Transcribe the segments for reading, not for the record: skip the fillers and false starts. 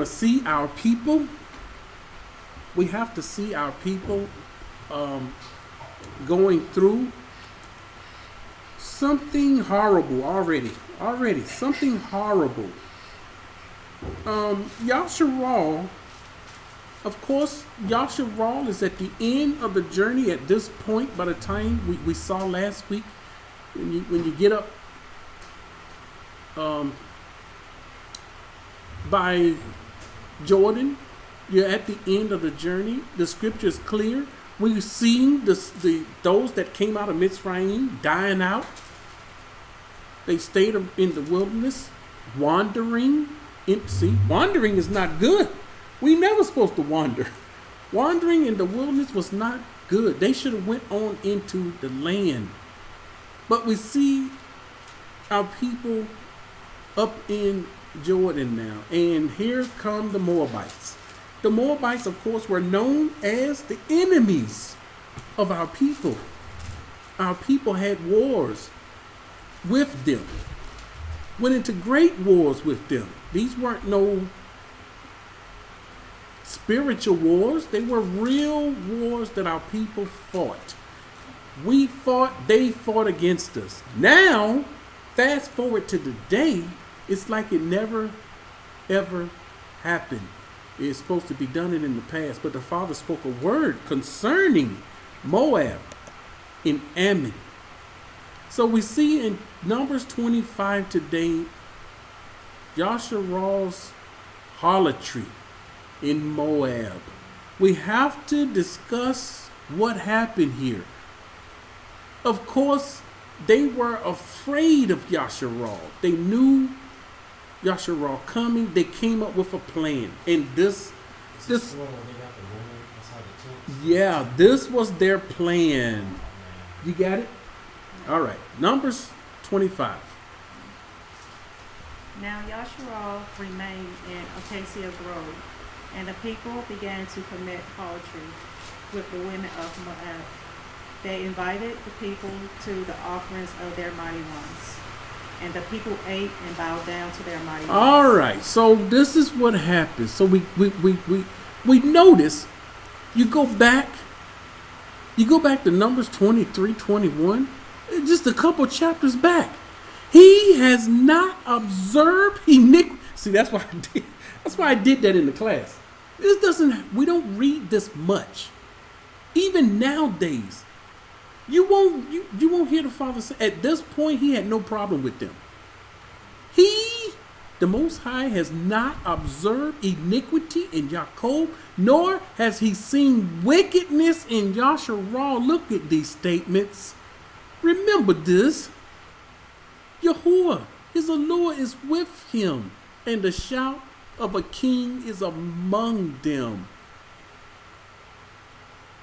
See our people. We have to see our people going through something horrible already. Already something horrible. Yashar'al, of course, Yashar'al is at the end of the journey at this point. By the time we saw last week, when you get up by Jordan, you're at the end of the journey. The scripture is clear. We've seen those that came out of Mitzrayim dying out. They stayed in the wilderness, wandering. Wandering is not good. We never supposed to wander. Wandering in the wilderness was not good. They should have went on into the land. But we see our people up in Jordan now, and here come the Moabites. The Moabites, of course, were known as the enemies of our people. Our people had wars with them, went into great wars with them. These weren't no spiritual wars. They were real wars that our people fought. We fought, they fought against us. Now, fast forward to today, it's like it never, ever happened. It's supposed to be done in the past, but the Father spoke a word concerning Moab and Ammon. So we see in Numbers 25 today, Yashar'al's harlotry in Moab. We have to discuss what happened here. Of course, they were afraid of Yashar'al. They knew Yashar'al coming. They came up with a plan, and this was their plan. You got it? All right. Numbers 25. Now Yashar'al remained in Acacia Grove, and the people began to commit harlotry with the women of Moab. They invited the people to the offerings of their mighty ones, and the people ate and bowed down to their mighty ones. All right, so this is what happens. So we notice. You go back to Numbers 23, 21, just a couple chapters back. He has not observed iniquity. See, that's why I did that in the class. We don't read this much. Even nowadays, you won't hear the Father say, at this point, he had no problem with them. The Most High, has not observed iniquity in Jacob, nor has he seen wickedness in Yashar'al. Look at these statements. Remember this. Yahuah, his allure is with him, and the shout of a king is among them.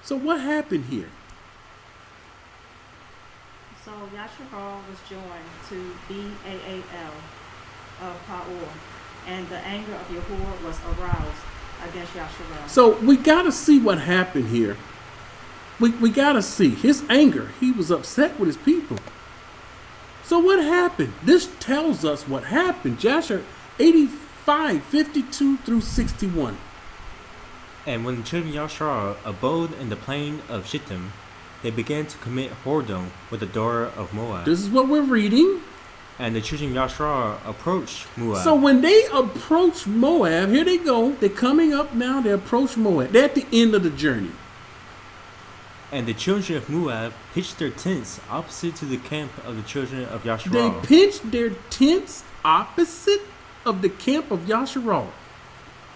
So what happened here? So Yashar'al was joined to Baal of Pa'or, and the anger of Yahuah was aroused against Yashar'al. So we got to see what happened here. We got to see his anger. He was upset with his people. So what happened? This tells us what happened. Jasher 85, 52 through 61. And when the children of Yashar'al abode in the plain of Shittim, they began to commit whoredom with the daughter of Moab. This is what we're reading. And the children of Yashar'al approached Moab. So when they approach Moab, here they go. They're coming up now. They approach Moab. They're at the end of the journey. And the children of Moab pitched their tents opposite to the camp of the children of Yashar'al. They pitched their tents opposite of the camp of Yashar'al.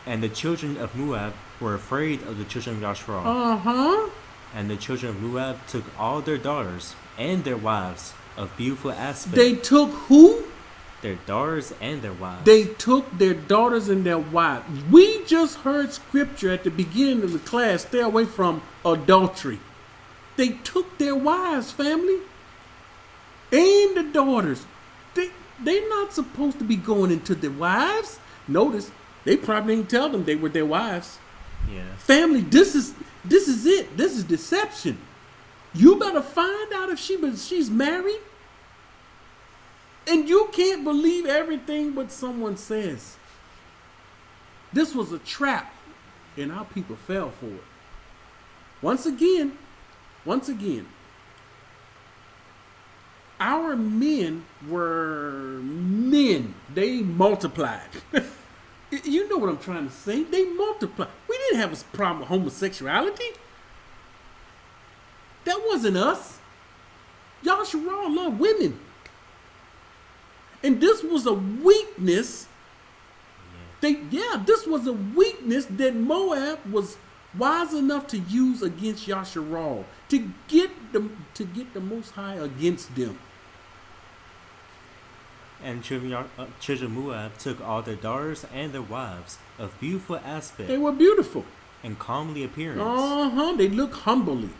And the children of Moab were afraid of the children of Yashar'al. Uh-huh. And the children of Moab took all their daughters and their wives of beautiful aspect. They took who? Their daughters and their wives. They took their daughters and their wives. We just heard scripture at the beginning of the class, stay away from adultery. They took their wives, family, and the daughters. They're not supposed to be going into their wives. Notice, they probably didn't tell them they were their wives. Yeah. Family, this is it. This is deception. You better find out if she's married. And you can't believe everything what someone says. This was a trap, and our people fell for it. Once again, our men were men. They multiplied. You know what I'm trying to say? They multiplied. We didn't have a problem with homosexuality. That wasn't us. Yashar'al loved women. And this was a weakness. This was a weakness that Moab was wise enough to use against Yashar'al to get the Most High against them. And children of Moab took all their daughters and their wives of beautiful aspect. They were beautiful And comely appearance. They looked humbly.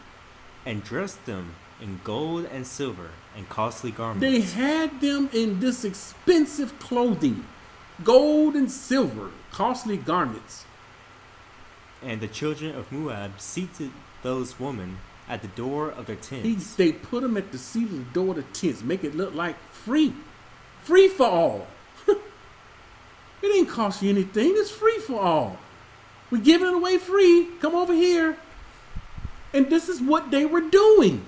And dressed them in gold and silver and costly garments. They had them in this expensive clothing, gold and silver, costly garments. And the children of Moab seated those women at the door of their tents. They put them at the seat of the door of the tents, make it look like free for all. It ain't cost you anything. It's free for all. We're giving it away free. Come over here. And this is what they were doing.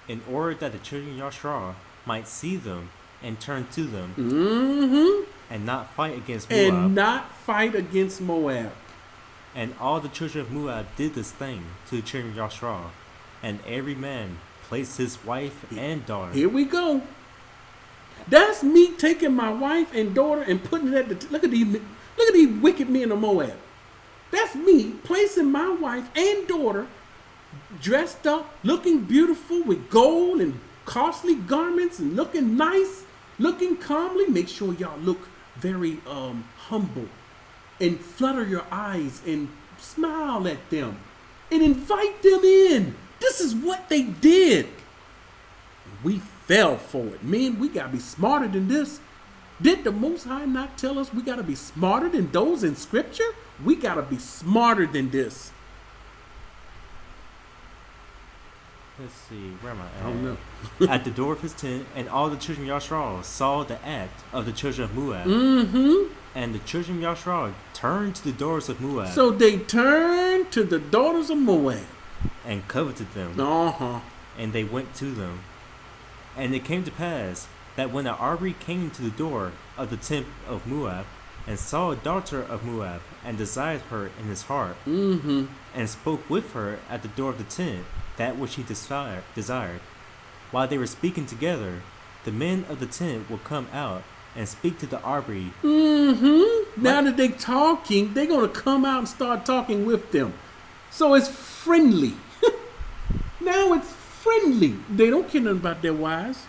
In order that the children of Yashar'al might see them and turn to them. And not fight against Moab. And all the children of Moab did this thing to the children of Yashar'al. And every man placed his wife and daughter. Here we go. That's me taking my wife and daughter and putting it at the look at these wicked men of Moab. That's me placing my wife and daughter dressed up, looking beautiful with gold and costly garments and looking nice, looking calmly. Make sure y'all look very humble and flutter your eyes and smile at them and invite them in. This is what they did. We fell for it. Men, we got to be smarter than this. Did the Most High not tell us we got to be smarter than those in Scripture? We got to be smarter than this. Let's see, where am I at? I don't know. At the door of his tent, and all the children of Yashar'al saw the act of the children of Moab. And the children of Yashar'al turned to the daughters of Moab. So they turned to the daughters of Moab. And coveted them. And they went to them. And it came to pass that when the Arbi came to the door of the tent of Moab, and saw a daughter of Moab, and desired her in his heart, and spoke with her at the door of the tent, that which he desired. While they were speaking together, the men of the tent will come out and speak to the Arbi. Now that they're talking, they're going to come out and start talking with them. So it's friendly. Now it's friendly. They don't care nothing about their wives.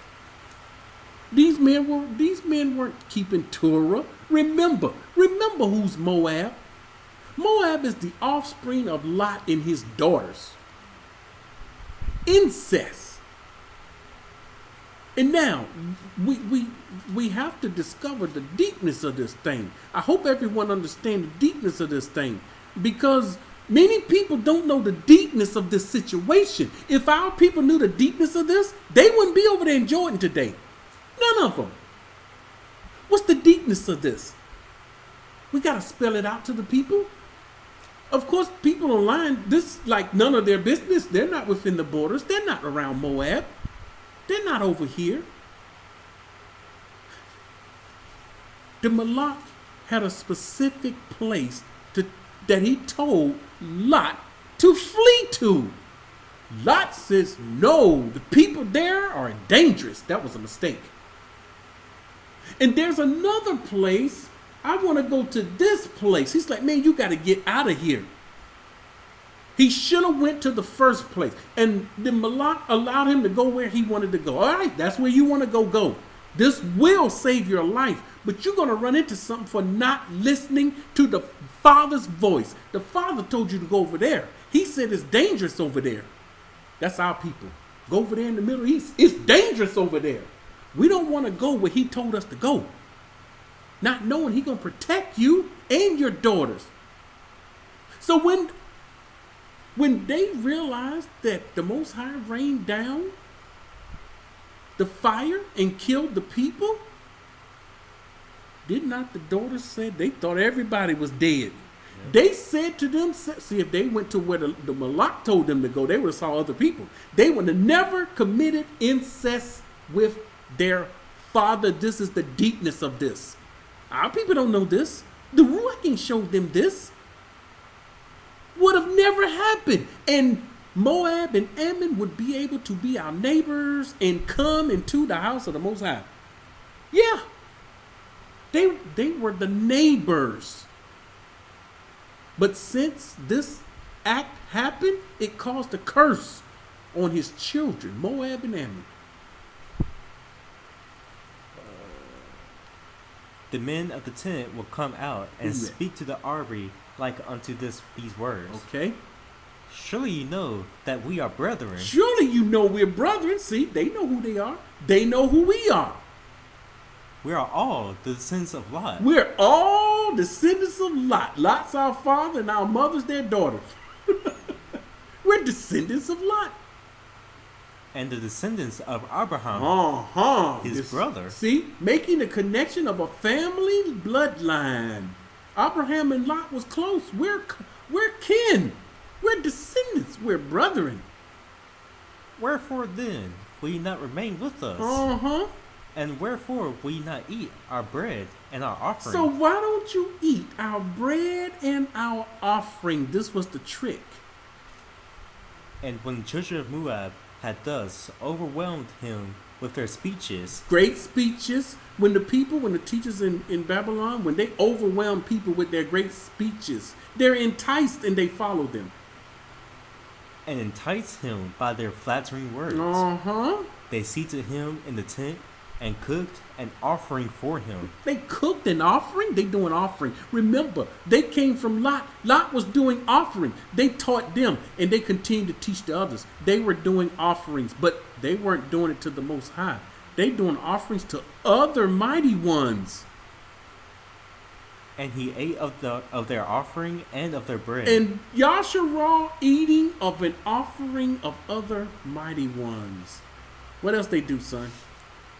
These men weren't keeping Torah. Remember who's Moab. Moab is the offspring of Lot and his daughters. Incest. And now we have to discover the deepness of this thing. I hope everyone understands the deepness of this thing, because many people don't know the deepness of this situation. If our people knew the deepness of this, they wouldn't be over there in Jordan today. None of them. What's the deepness of this? We got to spell it out to the people. Of course, people online, this is like none of their business. They're not within the borders. They're not around Moab. They're not over here. The Malak had a specific place that he told Lot to flee to. Lot says, no, the people there are dangerous. That was a mistake. And there's another place. I want to go to this place. He's like, man, you got to get out of here. He should have went to the first place. And the Malak allowed him to go where he wanted to go. All right, that's where you want to go. This will save your life. But you're going to run into something for not listening to the Father's voice. The Father told you to go over there. He said it's dangerous over there. That's our people. Go over there in the Middle East. It's dangerous over there. We don't want to go where he told us to go. Not knowing he's going to protect you and your daughters. So when they realized that the Most High rained down the fire and killed the people, Did not the daughters say they thought everybody was dead? They said to them, see, if they went to where the Malak told them to go, they would have saw other people. They would have never committed incest with their father. This is the deepness of this. Our people don't know this. The Ruach showed them this. Would have never happened. And Moab and Ammon would be able to be our neighbors and come into the house of the Most High. Yeah. They were the neighbors. But since this act happened, it caused a curse on his children, Moab and Ammon. The men of the tent will come out and speak to the Ari like unto these words. Okay. Surely you know that we are brethren. Surely you know we're brethren. See, they know who they are. They know who we are. We are all the descendants of Lot. We're all descendants of Lot. Lot's our father and our mother's their daughters. We're descendants of Lot. And the descendants of Abraham, his brother. See, making the connection of a family bloodline. Abraham and Lot was close. We're kin. We're descendants. We're brethren. Wherefore then will ye not remain with us? And wherefore will ye not eat our bread and our offering? So why don't you eat our bread and our offering? This was the trick. And when the children of Moab had thus overwhelmed him with their speeches. Great speeches. When the teachers in Babylon, when they overwhelm people with their great speeches, they're enticed and they follow them. And entice him by their flattering words. They seated him in the tent and cooked an offering for him. They cooked an offering? They doing offering. Remember, they came from Lot. Lot was doing offering. They taught them, and they continued to teach the others. They were doing offerings, but they weren't doing it to the Most High. They doing offerings to other mighty ones. And he ate of their offering and of their bread. And Yashar'al eating of an offering of other mighty ones. What else they do, son?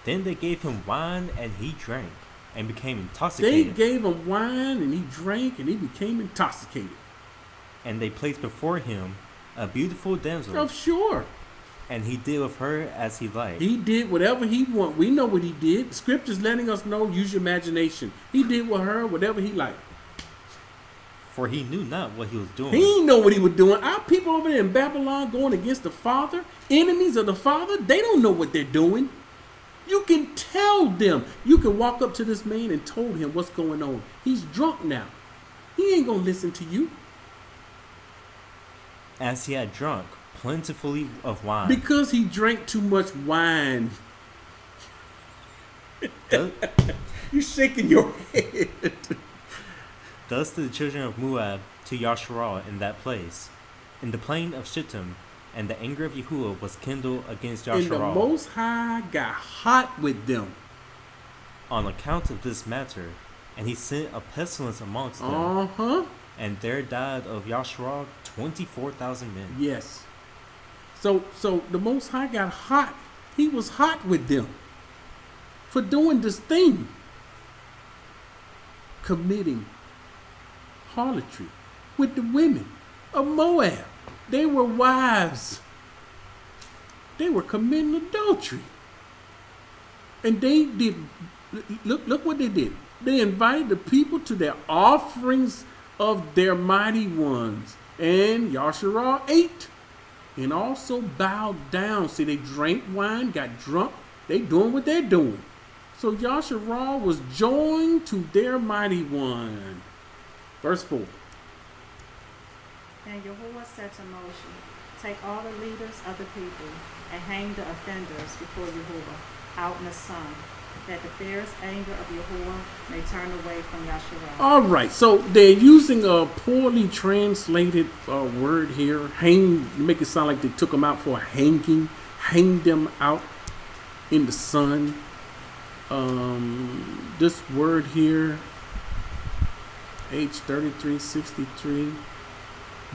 Then they gave him wine, and he drank, and became intoxicated. They gave him wine, and he drank, and he became intoxicated. And they placed before him a beautiful damsel. Oh, sure. And he did with her as he liked. He did whatever he wanted. We know what he did. The scripture's letting us know, use your imagination. He did with her whatever he liked. For he knew not what he was doing. He didn't know what he was doing. Our people over there in Babylon going against the Father, enemies of the Father, they don't know what they're doing. You can tell them. You can walk up to this man and told him what's going on. He's drunk now. He ain't going to listen to you. As he had drunk plentifully of wine. Because he drank too much wine. You shaking your head. Thus did the children of Moab to Yashar'al in that place, in the plain of Shittim, and the anger of Yahuah was kindled against Yashar'al. And the Most High got hot with them. On account of this matter, and he sent a pestilence amongst them. And there died of Yashar'al 24,000 men. Yes. So the Most High got hot. He was hot with them for doing this thing. Committing harlotry with the women of Moab. They were wives. They were committing adultery. And they did, look what they did. They invited the people to their offerings of their mighty ones. And Yashar'al ate and also bowed down. See, they drank wine, got drunk. They doing what they're doing. So Yashar'al was joined to their mighty one. Verse 4. And Yahuah said to Moshe, take all the leaders of the people and hang the offenders before Yahuah out in the sun, that the fierce anger of Yahuah may turn away from Yashar'al. All right, so they're using a poorly translated word here. Hang, make it sound like they took them out for a hanging. Hang them out in the sun. This word here, H3363,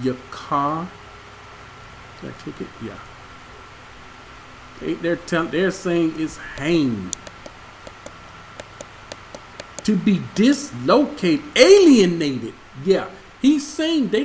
Yakah. Did I click it? Yeah. They're saying it's hang. to be dislocated, alienated. Yeah, he's saying they done